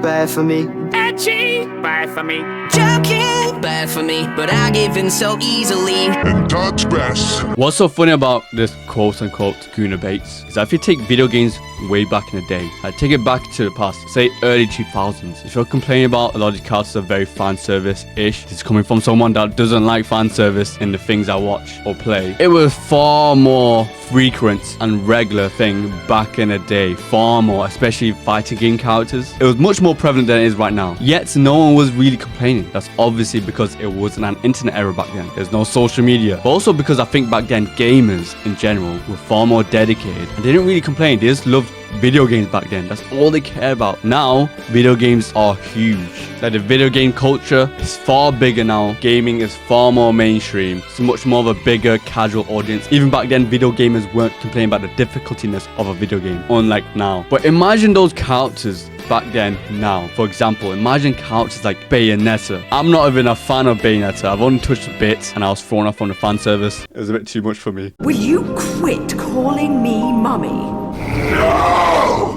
bad for me. Edgy, bad for me. Joking, bad for me, but I give in so easily. And that's best. What's so funny about this quote-unquote Gooner-Baits is that if you take video games way back in the day, like take it back to the past, say early 2000s, if you're complaining about a lot of the characters are very fan service-ish, it's coming from someone that doesn't like fan service in the things I watch or play. It was far more frequent and regular thing back in the day, far more, especially fighting game characters. It was much more prevalent than it is right now. Yet no one was really complaining. That's obviously because it wasn't an internet era back then. There's no social media. But also because I think back then gamers in general were far more dedicated and they didn't really complain. They just loved video games back then. That's all they care about. Now, video games are huge. Like the video game culture is far bigger now. Gaming is far more mainstream. It's much more of a bigger casual audience. Even back then, video gamers weren't complaining about the difficultiness of a video game, unlike now. But imagine those characters back then, now. For example, imagine characters like Bayonetta. I'm not even a fan of Bayonetta. I've only touched a bit and I was thrown off on the fan service. It was a bit too much for me. Will you quit calling me mummy?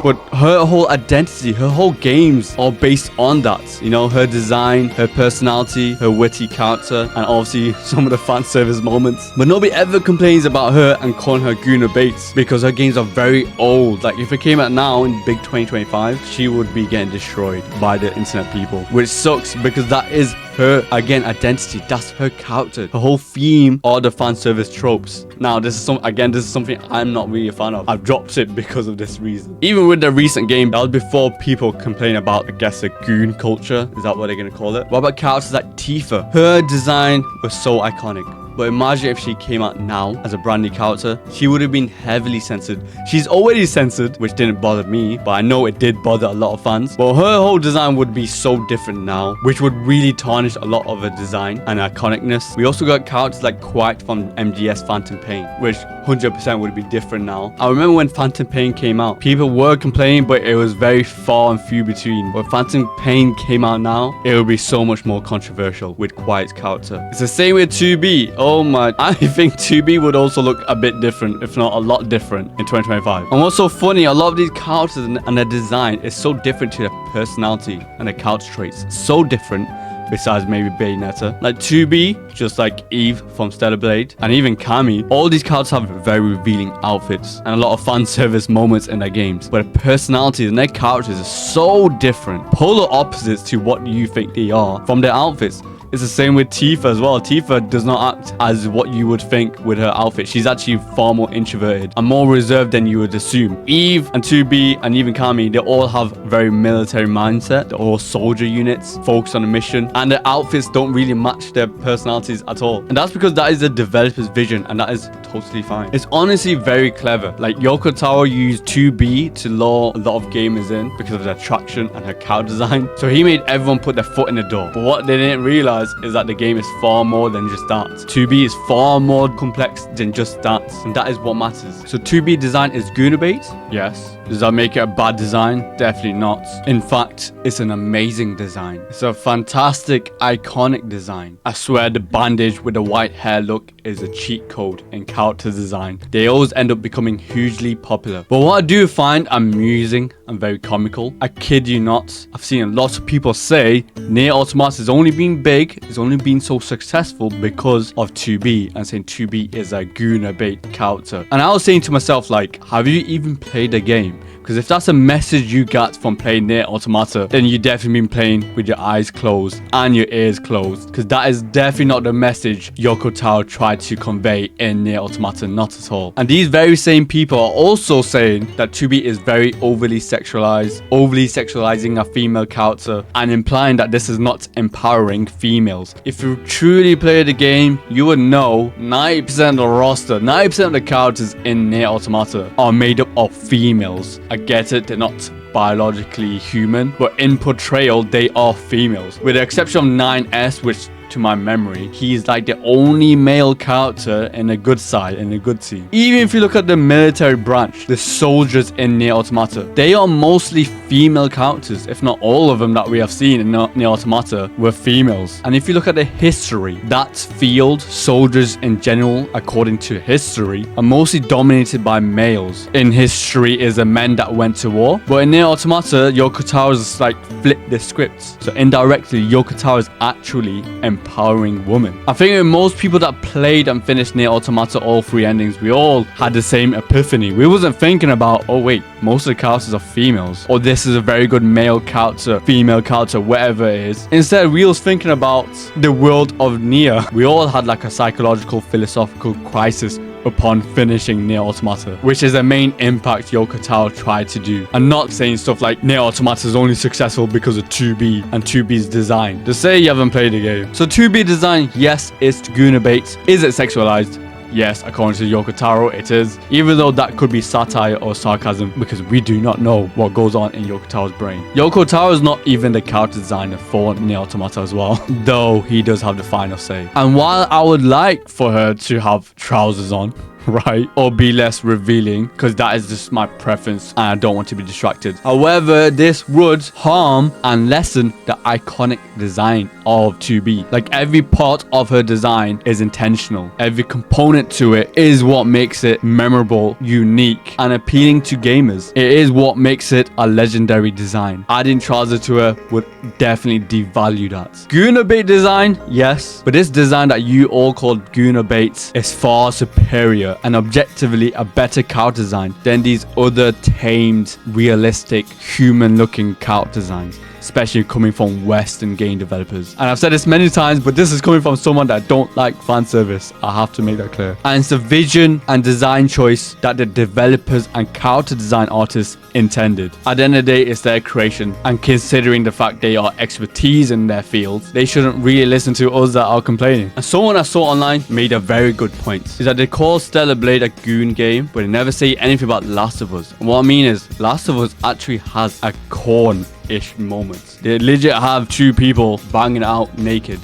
But her whole identity, her whole games are based on that. You know, her design, her personality, her witty character, and obviously some of the fan service moments. But nobody ever complains about her and calling her Gooner-Bait because her games are very old. Like if it came out now in big 2025, she would be getting destroyed by the internet people, which sucks because that is her, again, identity. That's her character. Her whole theme are the fan service tropes. Now, this is something I'm not really a fan of. I've dropped it because of this reason. Even with the recent game, that was before people complain about, I guess, the goon culture. Is that what they're going to call it? What about characters like Tifa? Her design was so iconic. But imagine if she came out now as a brand new character, she would have been heavily censored. She's already censored, which didn't bother me, but I know it did bother a lot of fans. But her whole design would be so different now, which would really tarnish a lot of her design and iconicness. We also got characters like Quiet from MGS Phantom Pain, which 100% would be different now. I remember when Phantom Pain came out, people were complaining, but it was very far and few between. When Phantom Pain came out now, it would be so much more controversial with Quiet's character. It's the same with 2B. Oh my, I think 2B would also look a bit different, if not a lot different in 2025. And what's so funny, a lot of these characters and their design is so different to their personality and their character traits. So different. Besides maybe Bayonetta. Like 2B, just like Eve from Blade, and even Cammy. All these characters have very revealing outfits and a lot of fan service moments in their games. But the personalities and their characters are so different. Polar opposites to what you think they are from their outfits. It's the same with Tifa as well. Tifa does not act as what you would think with her outfit. She's actually far more introverted and more reserved than you would assume. Eve and 2B and even Cammy, they all have very military mindset. They're all soldier units, focused on a mission, and their outfits don't really match their personalities at all. And that's because that is the developer's vision, and that is totally fine. It's honestly very clever. Like Yoko Taro used 2B to lure a lot of gamers in because of their attraction and her character design. So he made everyone put their foot in the door. But what they didn't realize is that the game is far more than just that. 2B is far more complex than just that, and that is what matters. So 2B design is Gooner-Bait? Yes. Does that make it a bad design? Definitely not. In fact, it's an amazing design. It's a fantastic, iconic design. I swear the bandage with the white hair look is a cheat code in character design. They always end up becoming hugely popular. But what I do find amusing and very comical, I kid you not, I've seen a lot of people say Nier Automata has only been big, it's only been so successful because of 2B, and saying 2B is a Gooner-Bait character. And I was saying to myself, like, have you even played the game? Because if that's a message you got from playing Nier Automata, then you definitely been playing with your eyes closed and your ears closed. Because that is definitely not the message Yoko Taro tried to convey in Nier Automata, not at all. And these very same people are also saying that 2B is very overly sexualizing a female character, and implying that this is not empowering females. If you truly play the game, you would know 90% of the roster, 90% of the characters in Nier Automata are made up of females. I get it, they're not biologically human, but in portrayal they are females, with the exception of 9S, which to my memory, he's like the only male character in a good side, in a good team. Even if you look at the military branch, the soldiers in Nier Automata, they are mostly female characters. If not all of them that we have seen in Nier Automata were females. And if you look at the history, that field, soldiers in general, according to history, are mostly dominated by males. In history is the men that went to war. But in Nier Automata, Yoko Tara's like flipped the scripts. So indirectly, Yoko Taro is actually empowering women. I think most people that played and finished Nier Automata, all 3 endings, we all had the same epiphany. We wasn't thinking about, oh wait, most of the characters are females, or this is a very good male character, female character, whatever it is. Instead, we was thinking about the world of Nier. We all had like a psychological, philosophical crisis upon finishing Nier Automata, which is the main impact Yoko Taro tried to do. And not saying stuff like Nier Automata is only successful because of 2B and 2B's design. To say you haven't played the game. So 2B design, yes, it's Gooner-Bait. Is it sexualized? Yes, according to Yoko Taro, it is. Even though that could be satire or sarcasm, because we do not know what goes on in Yoko Taro's brain. Yoko Taro is not even the character designer for Nier Automata as well, though he does have the final say. And while I would like for her to have trousers on, right, or be less revealing, because that is just my preference and I don't want to be distracted. However, this would harm and lessen the iconic design of 2B. Like, every part of her design is intentional. Every component to it is what makes it memorable, unique, and appealing to gamers. It is what makes it a legendary design. Adding trousers to her would definitely devalue that. Gooner-Bait design, yes, but this design that you all called Gooner-Bait is far superior and objectively a better character design than these other tamed, realistic, human-looking character designs, especially coming from Western game developers. And I've said this many times, but this is coming from someone that don't like fan service. I have to make that clear. And it's the vision and design choice that the developers and character design artists intended. At the end of the day, it's their creation, and considering the fact they are expertise in their fields, they shouldn't really listen to us that are complaining. And someone I saw online made a very good point, is that they call Stellar Blade a goon game, but they never say anything about Last of Us. And what I mean is, Last of Us actually has a corn-ish moment. They legit have 2 people banging out naked.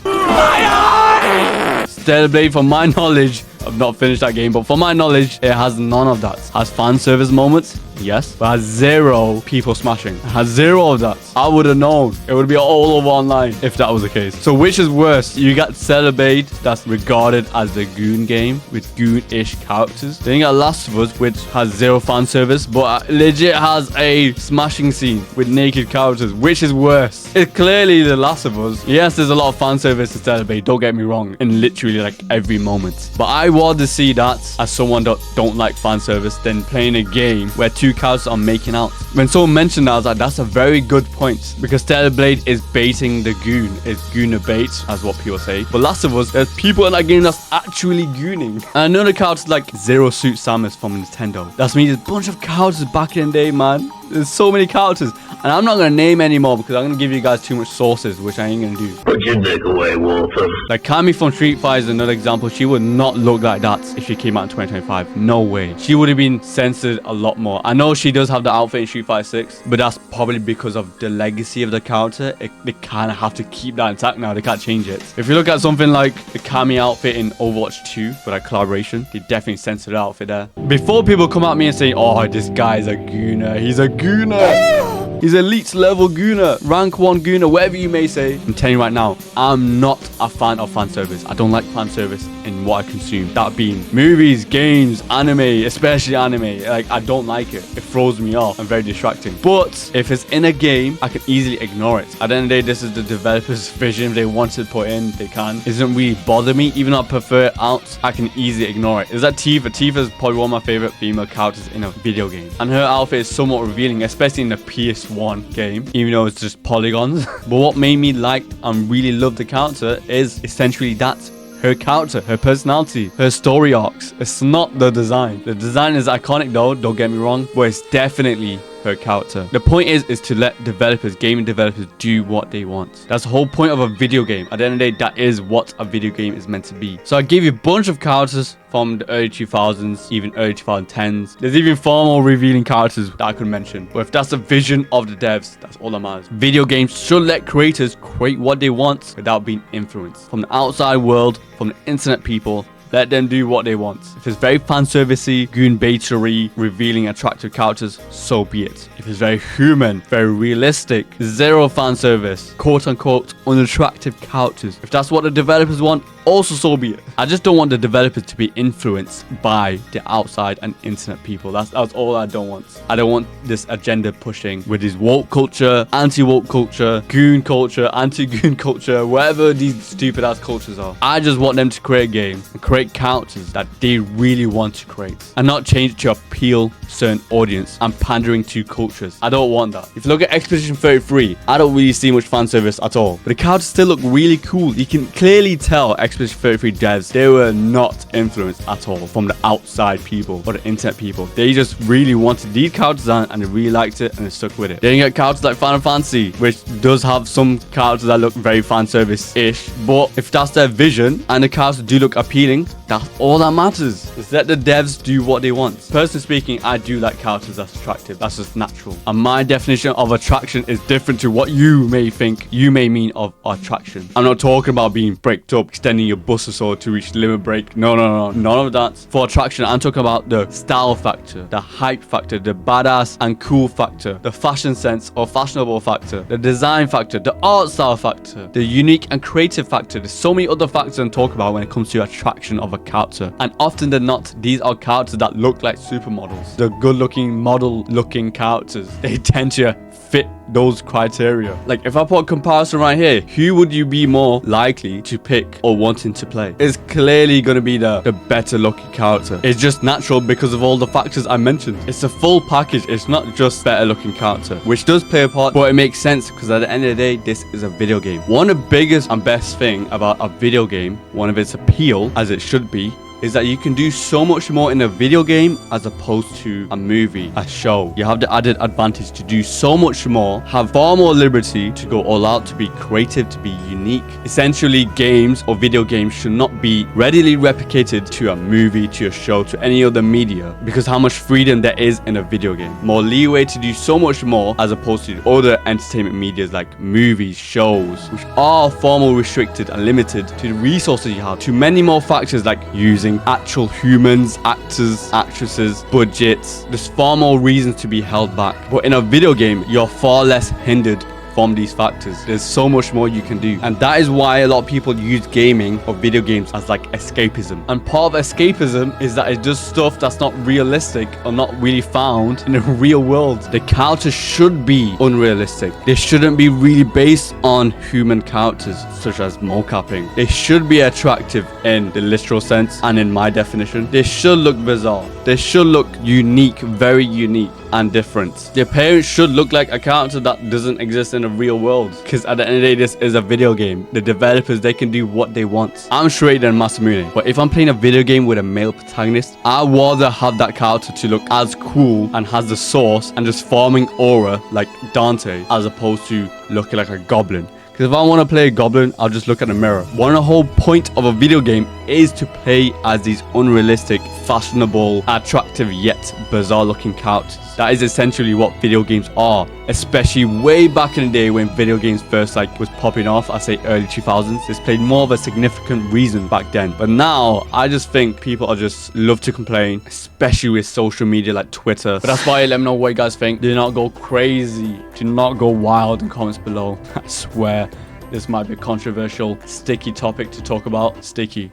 Stellar Blade, from my knowledge, I've not finished that game, but from my knowledge, it has none of that. Has fan service moments, yes, but has 0 people smashing. It has 0 of that. I would have known. It would be all over online if that was the case. So which is worse? You got Stellar Blade, that's regarded as the goon game with goon-ish characters. Then you got Last of Us, which has 0 fan service, but legit has a smashing scene with naked characters. Which is worse? It's clearly the Last of Us. Yes, there's a lot of fan service in Stellar Blade, don't get me wrong, in literally like every moment. But I rather see that as someone that don't like fan service than playing a game where 2 characters are making out. When someone mentioned that, I was like, that's a very good point, because Stellar Blade is baiting the goon. It's Gooner-Bait, as what people say. But Last of Us, there's people in that game that's actually gooning. And another character like Zero Suit Samus from Nintendo. That's me, there's a bunch of characters back in the day, man. There's so many characters. And I'm not going to name anymore because I'm going to give you guys too much sources, which I ain't going to do. Put your dick away, Walter. Like Cammy from Street Fighter is another example. She would not look like that if she came out in 2025. No way. She would have been censored a lot more. I know she does have the outfit in Street Fighter 6, but that's probably because of the legacy of the character. They kind of have to keep that intact now. They can't change it. If you look at something like the Cammy outfit in Overwatch 2 for that collaboration, they definitely censored the outfit there. Before people come at me and say, oh, this guy's a gooner. He's a gooner. He's elite level gooner, rank 1 gooner, whatever you may say. I'm telling you right now, I'm not a fan of fan service. I don't like fan service in what I consume. That being movies, games, anime, especially anime. Like, I don't like it. It throws me off and very distracting. But if it's in a game, I can easily ignore it. At the end of the day, this is the developer's vision. If they want to put in, they can. It doesn't really bother me. Even though I prefer it out, I can easily ignore it. Is that Tifa? Tifa is probably one of my favorite female characters in a video game. And her outfit is somewhat revealing, especially in the PS1 game, even though it's just polygons. But what made me like and really love the character is essentially that. Her character, her personality, her story arcs. It's not the design. The design is iconic though, don't get me wrong, but it's definitely her character. The point is to let developers, gaming developers, do what they want. That's the whole point of a video game. At the end of the day, that is what a video game is meant to be. So I gave you a bunch of characters from the early 2000s, even early 2010s. There's even far more revealing characters that I could mention. But if that's the vision of the devs, that's all that matters. Video games should let creators create what they want without being influenced from the outside world, from the internet people. Let them do what they want. If it's very fan servicey, goon baitery, revealing attractive characters, so be it. If it's very human, very realistic, zero fan service, quote unquote unattractive characters, if that's what the developers want, also so be it. I just don't want the developers to be influenced by the outside and internet people. That's all I don't want. I don't want this agenda pushing with this woke culture, anti-woke culture, goon culture, anti-goon culture, whatever these stupid ass cultures are. I just want them to create a game and create characters that they really want to create and not change it to appeal certain audience and pandering to cultures. I don't want that. If you look at Expedition 33, I don't really see much fan service at all, but the characters still look really cool. You can clearly tell Expedition 33 devs, they were not influenced at all from the outside people or the internet people. They just really wanted these characters on and they really liked it and they stuck with it. Then you get characters like Final Fantasy, which does have some characters that look very fan service-ish, but if that's their vision and the characters do look appealing, that's all that matters. Just let the devs do what they want. Personally speaking, I do like characters that's attractive. That's just natural. And my definition of attraction is different to what you may think, you may mean of attraction. I'm not talking about being braked up, extending your bus or so to reach limit break. No. None of that. For attraction, I'm talking about the style factor, the hype factor, the badass and cool factor, the fashion sense or fashionable factor, the design factor, the art style factor, the unique and creative factor. There's so many other factors to talk about when it comes to attraction of a character. And often than not, these are characters that look like supermodels. The good looking, model looking characters, they tend to fit those criteria. Like if I put a comparison right here, who would you be more likely to pick or wanting to play? It's clearly going to be the better looking character. It's just natural because of all the factors I mentioned. It's a full package. It's not just better looking character, which does play a part, but it makes sense because at the end of the day, this is a video game. One of the biggest and best thing about a video game, one of its appeal, as it should be, is that you can do so much more in a video game as opposed to a movie, a show. You have the added advantage to do so much more, have far more liberty to go all out, to be creative, to be unique. Essentially, games or video games should not be readily replicated to a movie, to a show, to any other media, because how much freedom there is in a video game. More leeway to do so much more as opposed to other entertainment medias like movies, shows, which are far more restricted and limited to the resources you have, to many more factors like using actual humans, actors, actresses, budgets. There's far more reasons to be held back. But in a video game, you're far less hindered from these factors. There's so much more you can do, and that is why a lot of people use gaming or video games as like escapism. And part of escapism is that it does stuff that's not realistic or not really found in the real world. The characters should be unrealistic. They shouldn't be really based on human characters such as mocapping. They should be attractive in the literal sense, and in my definition, they should look bizarre. They should look unique, very unique and different. Their parents should look like a character that doesn't exist in the real world, because at the end of the day, this is a video game. The developers, they can do what they want. I'm straight than Masamune, but if I'm playing a video game with a male protagonist, I'd rather have that character to look as cool and has the source and just farming aura like Dante, as opposed to looking like a goblin. Because if I want to play a goblin, I'll just look at the mirror. One of the whole point of a video game is to play as these unrealistic, fashionable, attractive yet bizarre looking characters. That is essentially what video games are, especially way back in the day when video games first was popping off. I say early 2000s. This played more of a significant reason back then. But now I just think people are just love to complain, especially with social media like Twitter. But that's why let me know what you guys think. Do not go crazy. Do not go wild in comments below. I swear this might be a controversial, sticky topic to talk about. Sticky.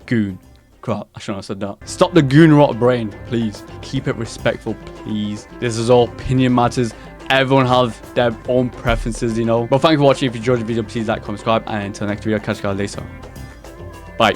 Goon. Crap, I shouldn't have said that. Stop the goon rot brain, please. Keep it respectful, please. This is all opinion matters. Everyone has their own preferences, you know. But thank you for watching. If you enjoyed the video, please like, comment, subscribe. And until next video, catch you guys later. Bye.